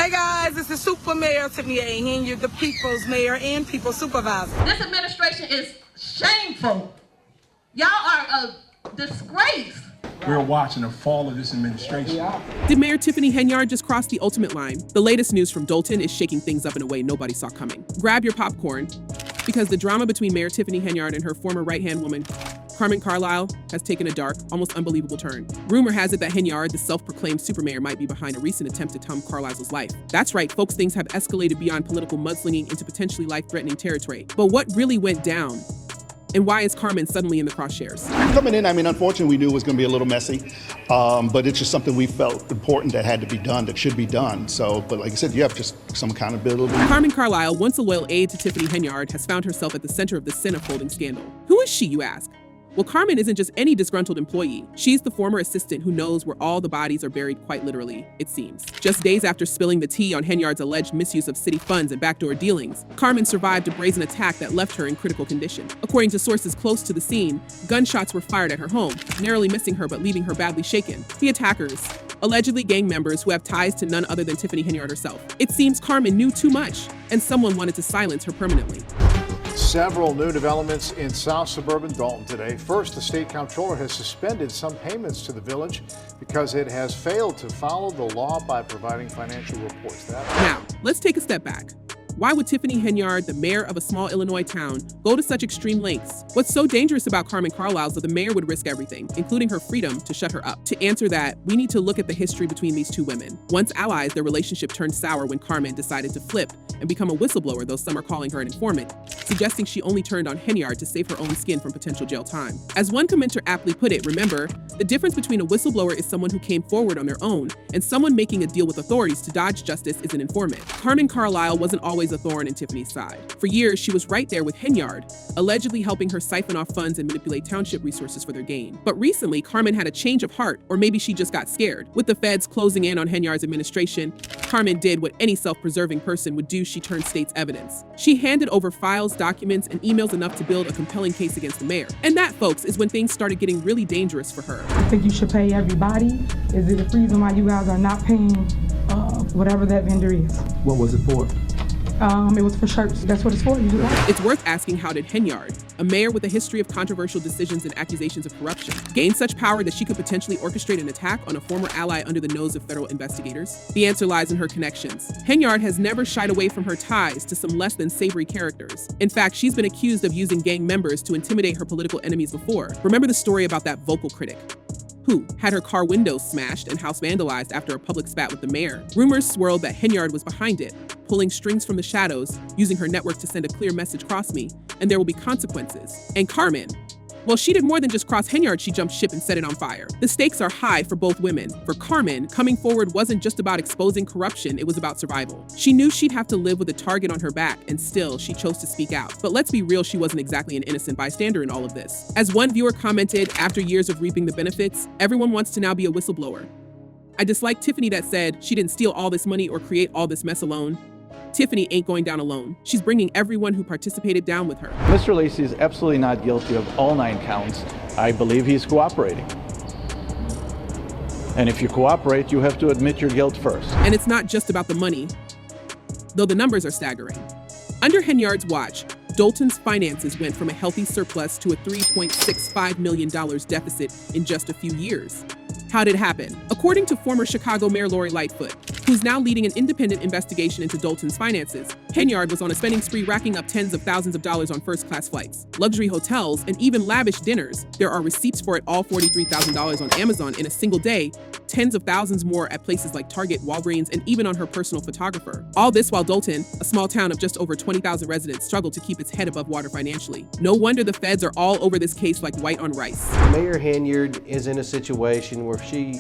Hey guys, this is Super Mayor Tiffany Henyard, the people's mayor and people's supervisor. This administration is shameful. Y'all are a disgrace. We're watching the fall of this administration. Did Mayor Tiffany Henyard just cross the ultimate line? The latest news from Dolton is shaking things up in a way nobody saw coming. Grab your popcorn, because the drama between Mayor Tiffany Henyard and her former right-hand woman, Carmen Carlisle, has taken a dark, almost unbelievable turn. Rumor has it that Henyard, the self-proclaimed super mayor, might be behind a recent attempt to Tom Carlisle's life. That's right, folks, things have escalated beyond political mudslinging into potentially life-threatening territory. But what really went down? And why is Carmen suddenly in the crosshairs? Coming in, unfortunately, we knew it was going to be a little messy, but it's just something we felt important that had to be done, that should be done. But like I said, you have just some accountability. Carmen Carlisle, once a loyal aide to Tiffany Henyard, has found herself at the center of the centerfolding scandal. Who is she, you ask? Well, Carmen isn't just any disgruntled employee. She's the former assistant who knows where all the bodies are buried, quite literally, it seems. Just days after spilling the tea on Henyard's alleged misuse of city funds and backdoor dealings, Carmen survived a brazen attack that left her in critical condition. According to sources close to the scene, gunshots were fired at her home, narrowly missing her but leaving her badly shaken. The attackers, allegedly gang members who have ties to none other than Tiffany Henyard herself. It seems Carmen knew too much, and someone wanted to silence her permanently. Several new developments in South suburban Dolton today. First, the state comptroller has suspended some payments to the village because it has failed to follow the law by providing financial reports. Now, let's take a step back. Why would Tiffany Henyard, the mayor of a small Illinois town, go to such extreme lengths? What's so dangerous about Carmen Carlisle is that the mayor would risk everything, including her freedom, to shut her up? To answer that, we need to look at the history between these two women. Once allies, their relationship turned sour when Carmen decided to flip and become a whistleblower, though some are calling her an informant, suggesting she only turned on Henyard to save her own skin from potential jail time. As one commenter aptly put it, remember, the difference between a whistleblower is someone who came forward on their own, and someone making a deal with authorities to dodge justice is an informant. Carmen Carlisle wasn't always a thorn in Tiffany's side. For years, she was right there with Henyard, allegedly helping her siphon off funds and manipulate township resources for their gain. But recently, Carmen had a change of heart, or maybe she just got scared. With the feds closing in on Henyard's administration, Carmen did what any self-preserving person would do. She turned state's evidence. She handed over files, documents, and emails enough to build a compelling case against the mayor. And that, folks, is when things started getting really dangerous for her. I think you should pay everybody. Is it a reason why you guys are not paying whatever that vendor is? What was it for? It was for shirts. That's what it's for. It's worth asking, how did Henyard, a mayor with a history of controversial decisions and accusations of corruption, gain such power that she could potentially orchestrate an attack on a former ally under the nose of federal investigators? The answer lies in her connections. Henyard has never shied away from her ties to some less than savory characters. In fact, she's been accused of using gang members to intimidate her political enemies before. Remember the story about that vocal critic who had her car windows smashed and house vandalized after a public spat with the mayor? Rumors swirled that Henyard was behind it, pulling strings from the shadows, using her network to send a clear message, cross me, and there will be consequences. And Carmen, well, she did more than just cross Henyard, she jumped ship and set it on fire. The stakes are high for both women. For Carmen, coming forward wasn't just about exposing corruption, it was about survival. She knew she'd have to live with a target on her back, and still, she chose to speak out. But let's be real, she wasn't exactly an innocent bystander in all of this. As one viewer commented, after years of reaping the benefits, everyone wants to now be a whistleblower. I dislike Tiffany that said she didn't steal all this money or create all this mess alone. Tiffany ain't going down alone. She's bringing everyone who participated down with her. Mr. Lacey is absolutely not guilty of all 9 counts. I believe he's cooperating. And if you cooperate, you have to admit your guilt first. And it's not just about the money, though the numbers are staggering. Under Henyard's watch, Dolton's finances went from a healthy surplus to a $3.65 million deficit in just a few years. How did it happen? According to former Chicago Mayor Lori Lightfoot, who's now leading an independent investigation into Dolton's finances, Henyard was on a spending spree, racking up tens of thousands of dollars on first-class flights, luxury hotels, and even lavish dinners. There are receipts for it all, $43,000 on Amazon in a single day, tens of thousands more at places like Target, Walgreens, and even on her personal photographer. All this while Dolton, a small town of just over 20,000 residents, struggled to keep its head above water financially. No wonder the feds are all over this case like white on rice. Mayor Henyard is in a situation where she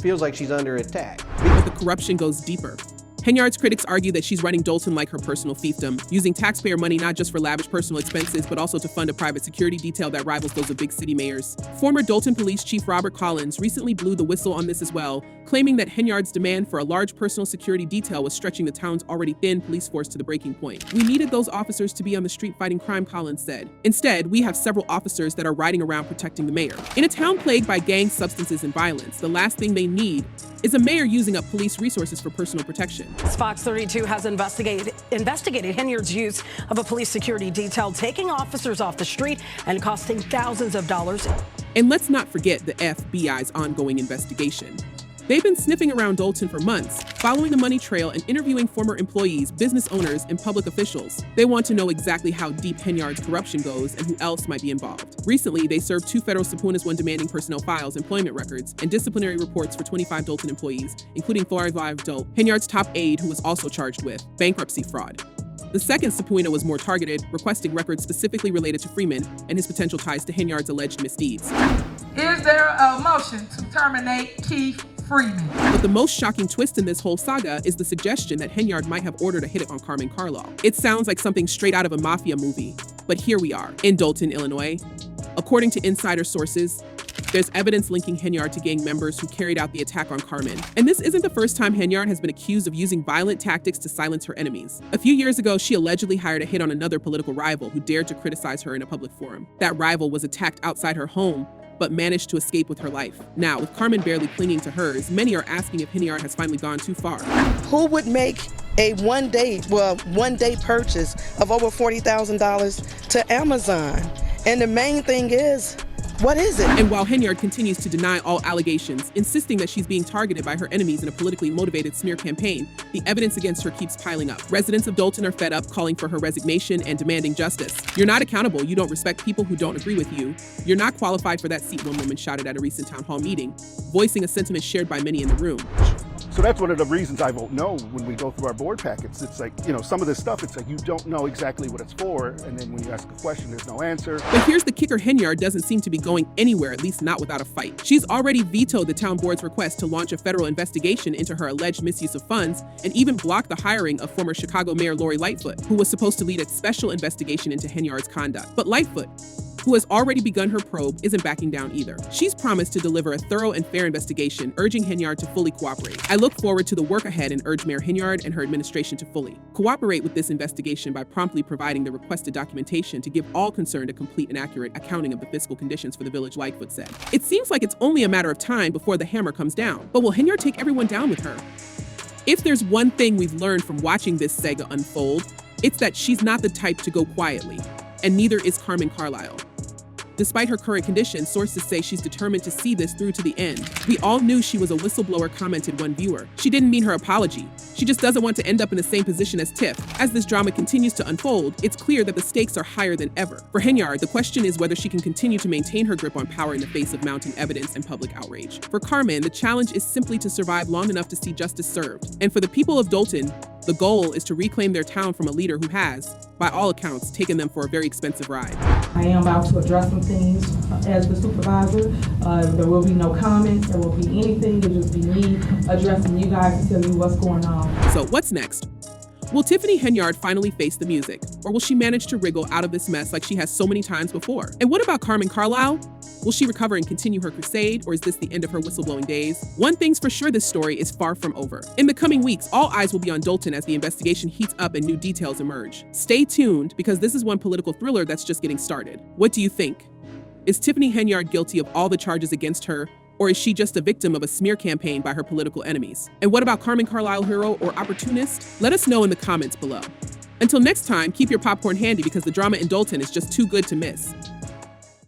feels like she's under attack. But the corruption goes deeper. Henyard's critics argue that she's running Dolton like her personal fiefdom, using taxpayer money not just for lavish personal expenses, but also to fund a private security detail that rivals those of big city mayors. Former Dolton Police Chief Robert Collins recently blew the whistle on this as well, claiming that Henyard's demand for a large personal security detail was stretching the town's already thin police force to the breaking point. We needed those officers to be on the street fighting crime, Collins said. Instead, we have several officers that are riding around protecting the mayor. In a town plagued by gangs, substances, and violence, the last thing they need is a mayor using up police resources for personal protection. corruption. Fox 32 has investigated Henyard's use of a police security detail, taking officers off the street and costing thousands of dollars. And let's not forget the FBI's ongoing investigation. They've been sniffing around Dolton for months, following the money trail and interviewing former employees, business owners, and public officials. They want to know exactly how deep Henyard's corruption goes and who else might be involved. Recently, they served 2 federal subpoenas, one demanding personnel files, employment records, and disciplinary reports for 25 Dolton employees, including 4 live adult, Henyard's top aide, who was also charged with bankruptcy fraud. The second subpoena was more targeted, requesting records specifically related to Freeman and his potential ties to Henyard's alleged misdeeds. Is there a motion to terminate Keith Freeman? But the most shocking twist in this whole saga is the suggestion that Henyard might have ordered a hit on Carmen Carlisle. It sounds like something straight out of a mafia movie, but here we are, in Dolton, Illinois. According to insider sources, there's evidence linking Henyard to gang members who carried out the attack on Carmen. And this isn't the first time Henyard has been accused of using violent tactics to silence her enemies. A few years ago, she allegedly hired a hit on another political rival who dared to criticize her in a public forum. That rival was attacked outside her home, but managed to escape with her life. Now, with Carmen barely clinging to hers, many are asking if Henyard has finally gone too far. Who would make a one-day purchase of over $40,000 to Amazon? And the main thing is, what is it? And while Henyard continues to deny all allegations, insisting that she's being targeted by her enemies in a politically motivated smear campaign, the evidence against her keeps piling up. Residents of Dolton are fed up, calling for her resignation and demanding justice. You're not accountable, you don't respect people who don't agree with you. You're not qualified for that seat, one woman shouted at a recent town hall meeting, voicing a sentiment shared by many in the room. So that's one of the reasons I vote no when we go through our board packets. It's like, some of this stuff, it's like you don't know exactly what it's for, and then when you ask a question, there's no answer. But here's the kicker: Henyard doesn't seem to be going anywhere, at least not without a fight. She's already vetoed the town board's request to launch a federal investigation into her alleged misuse of funds, and even blocked the hiring of former Chicago Mayor Lori Lightfoot, who was supposed to lead a special investigation into Henyard's conduct. But Lightfoot, who has already begun her probe, isn't backing down either. She's promised to deliver a thorough and fair investigation, urging Henyard to fully cooperate. I look forward to the work ahead and urge Mayor Henyard and her administration to fully cooperate with this investigation by promptly providing the requested documentation to give all concerned a complete and accurate accounting of the fiscal conditions for the village, Lightfoot said. It seems like it's only a matter of time before the hammer comes down. But will Henyard take everyone down with her? If there's one thing we've learned from watching this saga unfold, it's that she's not the type to go quietly, and neither is Carmen Carlisle. Despite her current condition, sources say she's determined to see this through to the end. We all knew she was a whistleblower, commented one viewer. She didn't mean her apology. She just doesn't want to end up in the same position as Tiff. As this drama continues to unfold, it's clear that the stakes are higher than ever. For Henyard, the question is whether she can continue to maintain her grip on power in the face of mounting evidence and public outrage. For Carmen, the challenge is simply to survive long enough to see justice served. And for the people of Dolton, the goal is to reclaim their town from a leader who has, by all accounts, taken them for a very expensive ride. I am about to address some things as the supervisor. There will be no comments, there won't be anything, it'll just be me addressing you guys to tell you what's going on. So what's next? Will Tiffany Henyard finally face the music? Or will she manage to wriggle out of this mess like she has so many times before? And what about Carmen Carlisle? Will she recover and continue her crusade, or is this the end of her whistleblowing days? One thing's for sure, this story is far from over. In the coming weeks, all eyes will be on Dolton as the investigation heats up and new details emerge. Stay tuned, because this is one political thriller that's just getting started. What do you think? Is Tiffany Henyard guilty of all the charges against her, or is she just a victim of a smear campaign by her political enemies? And what about Carmen Carlisle, hero or opportunist? Let us know in the comments below. Until next time, keep your popcorn handy, because the drama in Dolton is just too good to miss.